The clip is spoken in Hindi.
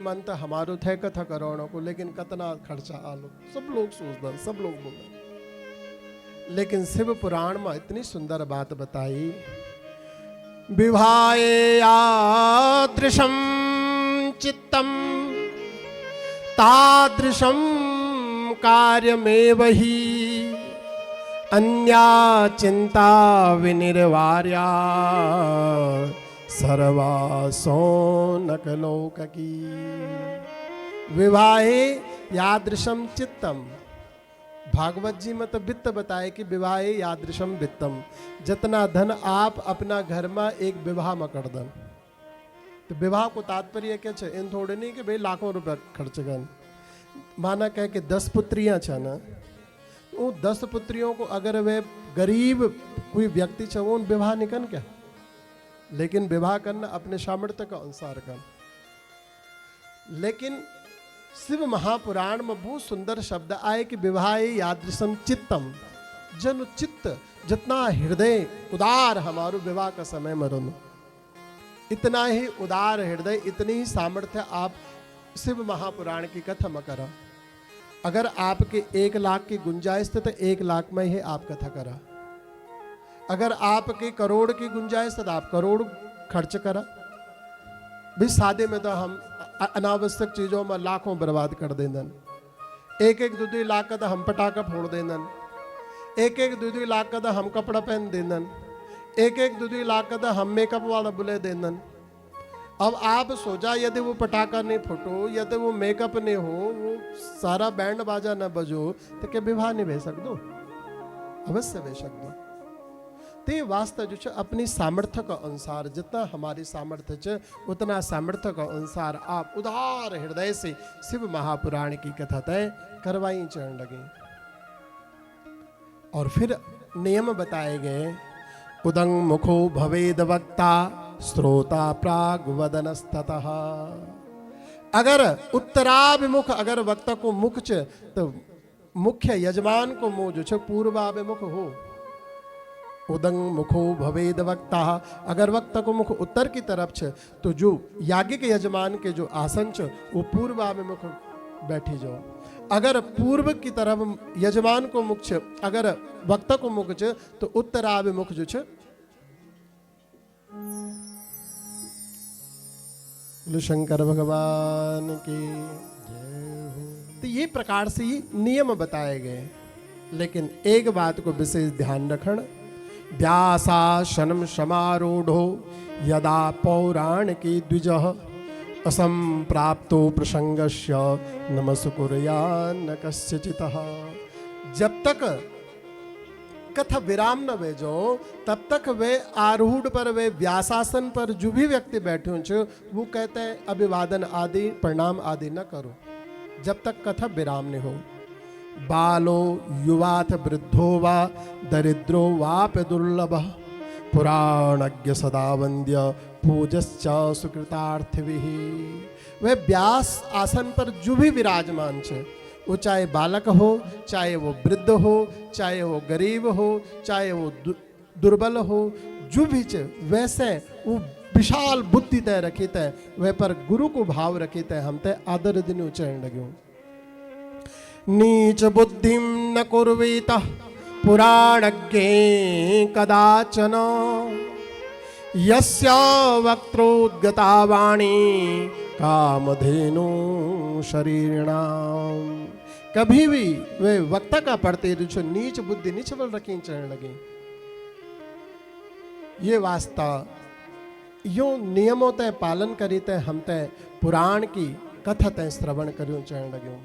मन तो हमारो थे कथा करोड़ों को, लेकिन कतना खर्चा आलो सब लोग सोचते, सब लोग बोलते। लेकिन शिव पुराण में इतनी सुंदर बात बताई, विवाहे यादृशम चित्तम तादृशम कार्यमेव ही अन्या चिंता विनिर्वार्या सर्वासो नकलोक की। विवाहे यादृशम चित्तम, भागवत जी में तो वित्त बताए कि विवाहे यादृशम वित्तम, जितना धन आप अपना घर में एक विवाह में कर दन। तो विवाह को तात्पर्य क्या है, इन थोड़े नहीं कि भाई लाखों रुपए खर्च कर। माना कह के 10 पुत्रियां छ ना, वो 10 पुत्रियों को अगर वे गरीब कोई व्यक्ति छ, वो विवाह नहीं कर क्या, लेकिन विवाह करना अपने सामर्थ्य का अनुसार कर। लेकिन शिव महापुराण में बहुत सुंदर शब्द आए कि विवाहे यादृशम चित्तम, जन चित्त जितना हृदय उदार हमारो विवाह का समय मरण, इतना ही उदार हृदय, इतनी ही सामर्थ्य आप शिव महापुराण की कथा में करा। अगर आपके 1 लाख की गुंजाइश तो 1 लाख में ही आप कथा करा। अगर आपके करोड़ की गुंजाइश तो आप करोड़ खर्च करा। भी शादी में तो हम अनावश्यक चीजों में लाखों बर्बाद कर देंदन। 1-1 2-2 लाख का तो हम पटाखा फोड़ देंदन। 1-1 2-2 लाख का तो हम कपड़ा पहन देंदन। 1-1 2-2 लाख का तो हम मेकअप वाला बुले देंदन। अब आप सोचा यदि वो पटाखा नहीं फूटो, यदि वो मेकअप नहीं हो, वो सारा बैंड बाजा न बजो, तो क्या विवाह नहीं भेज सकते? अवश्य भेज सकते। ते वास्ते जो है अपनी सामर्थ्य का अनुसार, जितना हमारी सामर्थ्य है उतना सामर्थ्य का अनुसार आप उदार हृदय से शिव महापुराण की कथा तय करवाई चढ़ लगे। और फिर नियम बताए गए, उदंग मुखो भवेद वक्ता श्रोता प्राग वदनस्ततः। अगर उत्तराभिमुख अगर वक्ता को मुख च, तो मुख्य यजमान को मुंह जो है पूर्वाभिमुख हो। उदंग मुखो भवेद वक्ता, अगर वक्ता को मुख उत्तर की तरफ छे तो जो याज्ञिक यजमान के जो आसन छ वो पूर्वाभिमुख बैठी जाओ। अगर पूर्व की तरफ यजमान को मुख छे, अगर वक्ता को मुख छे तो उत्तराभिमुख जो छे। शंकर भगवान की जय हो। तो ये प्रकार से ही नियम बताए गए। लेकिन एक बात को विशेष ध्यान रखना, व्यासासनम समारूढ़ो यदा पौराणिकी द्विजः असंप्राप्तो प्रसंगस्य नमस्कुर्यान्न कस्यचितः। जब तक कथा विराम न भेजो तब तक वे आरूढ़ पर, वे व्यासासन पर जो भी व्यक्ति बैठे हों वो कहते हैं अभिवादन आदि प्रणाम आदि न करो जब तक कथा विराम नहीं हो। बालो युवाथ वृद्धो वा दरिद्रो वाप्य दुर्लभः पुराणज्ञ सदा वंद्य पूजश्च सुकृतार्थविः। वह व्यास आसन पर जो भी विराजमान है, वो चाहे बालक हो, चाहे वो वृद्ध हो, चाहे वो गरीब हो, चाहे वो दुर्बल हो, जो भी चे वैसे वो विशाल बुद्धि तय रखी तय, वह पर गुरु को भाव रखी तय, हम तय आदर दिन उच्चारण लगे। नीच बुद्धिम न कुर्वीत पुराणज्ञे कदाचन यस्य वक्त्रोद्गता वाणी कामधेनु शरीरणाम। कभी भी वे वक्ता का पढ़ते जो नीच बुद्धि निचवल रखी चढ़ने लगे। ये वास्ता यो नियमों तय पालन करी तय हम तय पुराण की कथा तय श्रवण करियो चढ़ने लगे।